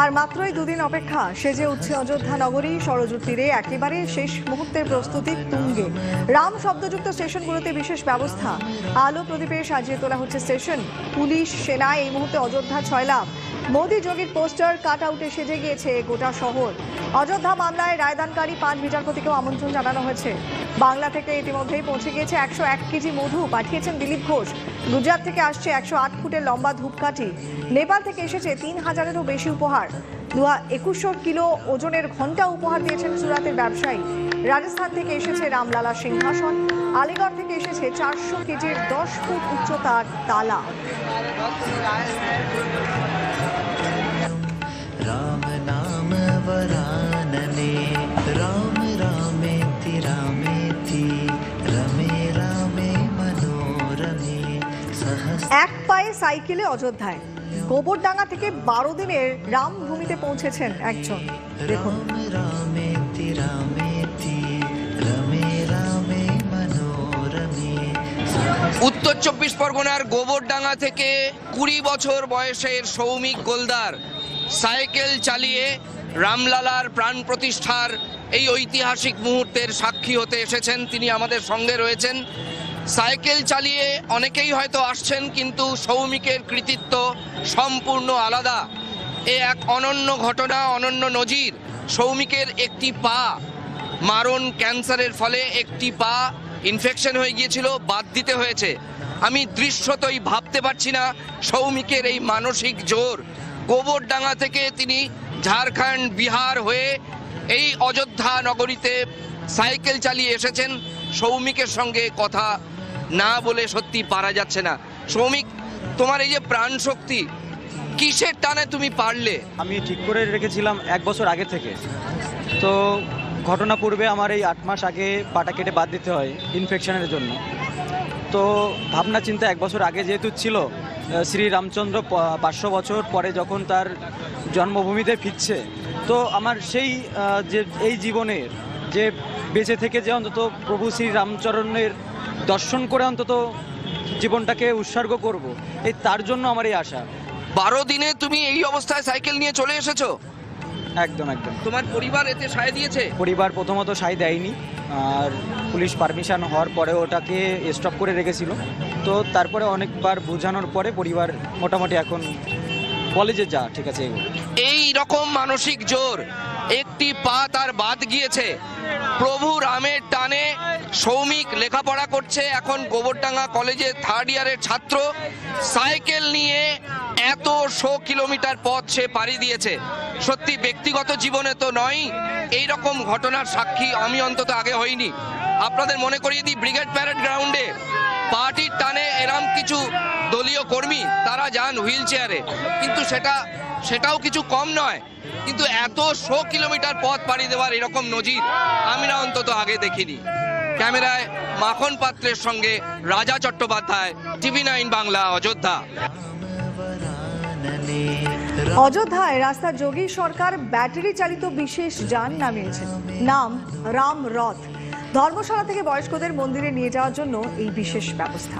আর মাত্রই দুদিন অপেক্ষা, সেজে উঠছে অযোধ্যা নগরী। সরযূর তীরে একেবারে শেষ মুহূর্তের প্রস্তুতি তুঙ্গে। রাম শব্দযুক্ত স্টেশনগুলোতে বিশেষ ব্যবস্থা, আলো প্রদীপে সাজিয়ে তোলা হচ্ছে স্টেশন। পুলিশ, সেনা এই মুহূর্তে অযোধ্যা ছয়লাভ। মোদি যোগীর পোস্টার কাট আউটে সেজে গিয়েছে গোটা শহর। অযোধ্যা মামলায় রায়দানকারী 5 বিচারপতিকেও আমন্ত্রণ জানানো হয়েছে। বাংলা থেকে ইতিমধ্যেই পৌঁছে গিয়েছে 101 কেজি মধু, পাঠিয়েছেন দিলীপ ঘোষ। গুজরাট থেকে আসছে 108 ফুটের লম্বা ধূপকাঠি। নেপাল থেকে এসেছে 3000-এরও বেশি উপহার। 2100 কিলো ওজনের ঘণ্টা উপহার দিয়েছেন সুরাতের ব্যবসায়ী। রাজস্থান থেকে এসেছে রামলালা সিংহাসন। আলিগড় থেকে এসেছে 400 কেজির 10 ফুট উচ্চতার তালা। राम नाम वरानने राम रामेति रामेति रमे रामे मनोरमे सहस्र। এক পায়ে সাইকেলে অযোধ্যায় গোবরডাঙ্গা থেকে 12 দিনের রামভূমিতে পৌঁছেছেন একজন। দেখুন, रामेति रामेति रमे रामे मनोरमे। উত্তর 24 পরগনার গোবরডাঙ্গা থেকে 20 বছর বয়সের সৌমিক গোলদার সাইকেল চালিয়ে রামলালার প্রাণ প্রতিষ্ঠার এই ঐতিহাসিক মুহূর্তের সাক্ষী হতে এসেছেন। তিনি আমাদের সঙ্গে রয়েছেন। সাইকেল চালিয়ে অনেকেই হয়তো আসছেন, কিন্তু সৌমিকের কৃতিত্ব সম্পূর্ণ আলাদা। এ এক অনন্য ঘটনা, অনন্য নজির। সৌমিকের একটি পা মারণ ক্যান্সারের ফলে একটি পা ইনফেকশন হয়ে গিয়েছিল, বাদ দিতে হয়েছে। আমি দৃশ্যতই ভাবতে পারছি না সৌমিকের এই মানসিক জোর। গোবরডাঙ্গা থেকে তিনি ঝাড়খণ্ড, বিহার হয়ে এই অযোধ্যা নগরীতে সাইকেল চালিয়ে এসেছেন। সৌমিকের সঙ্গে কথা না বলে সত্যি পারা যাচ্ছে না। সৌমিক, তোমার এই যে প্রাণ শক্তি, কিসের টানে তুমি পারলে? আমি ঠিক করে রেখেছিলাম 1 বছর আগে থেকে। তো ঘটনা পূর্বে আমার এই 8 মাস আগে পাটা কেটে বাদ দিতে হয় ইনফেকশনের জন্য। তো ভাবনা চিন্তা 1 বছর আগে যেহেতু ছিল, শ্রী রামচন্দ্র 500 বছর পরে যখন তার জন্মভূমিতে ফিরছে, তো আমার সেই যে এই জীবনের যে বেঁচে থেকে যে অন্তত প্রভু শ্রী রামচরণের দর্শন করে অন্তত জীবনটাকে উৎসর্গ করব, এই তার জন্য আমার এই আশা। 12 দিনে তুমি এই অবস্থায় সাইকেল নিয়ে চলে এসেছো? একদম একদম। তোমার পরিবার এতে সায় দিয়েছে? পরিবার প্রথমত সায় দেয়নি, আর পুলিশ পারমিশন হওয়ার পরে ওটাকে স্টপ করে রেখেছিল। তো তারপরে অনেকবার বোঝানোর পরে পরিবার মোটামুটি এখন বলে যে যা ঠিক আছে। এই রকম মানসিক জোর, একটি পা তার বাদ গিয়েছে। প্রভু রামের টানে সৌমিক লেখাপড়া করছে, এখন গোবরডাঙ্গা কলেজে 3rd ইয়ারের ছাত্র। সাইকেল নিয়ে এত 100 কিলোমিটার পথ সে পাড়ি দিয়েছে। সত্যি ব্যক্তিগত জীবনে তো নয়, এই রকম ঘটনার সাক্ষী আমি অন্তত আগে হইনি। আপনাদের মনে করিয়ে দিই, ব্রিগেড প্যারেড গ্রাউন্ডে পার্টির টানে এরম কিছু দলীয় কর্মী তারা যান হুইল চেয়ারে, কিন্তু সেটাও কিছু কম নয়। কিন্তু এত 100 কিলোমিটার পথ পাড়ি দেওয়ার এরকম নজির আমরা অন্তত আগে দেখিনি। ক্যামেরায় মাখন পাত্রের সঙ্গে রাজা চট্টোপাধ্যায়, TV9 বাংলা, অযোধ্যা। অযোধ্যায় রাস্তা যোগী সরকার ব্যাটারি চালিত বিশেষ যান নামিয়েছেন। নাম রাম রথ। ধর্মশালা থেকে বয়স্কদের মন্দিরে নিয়ে যাওয়ার জন্য এই বিশেষ ব্যবস্থা।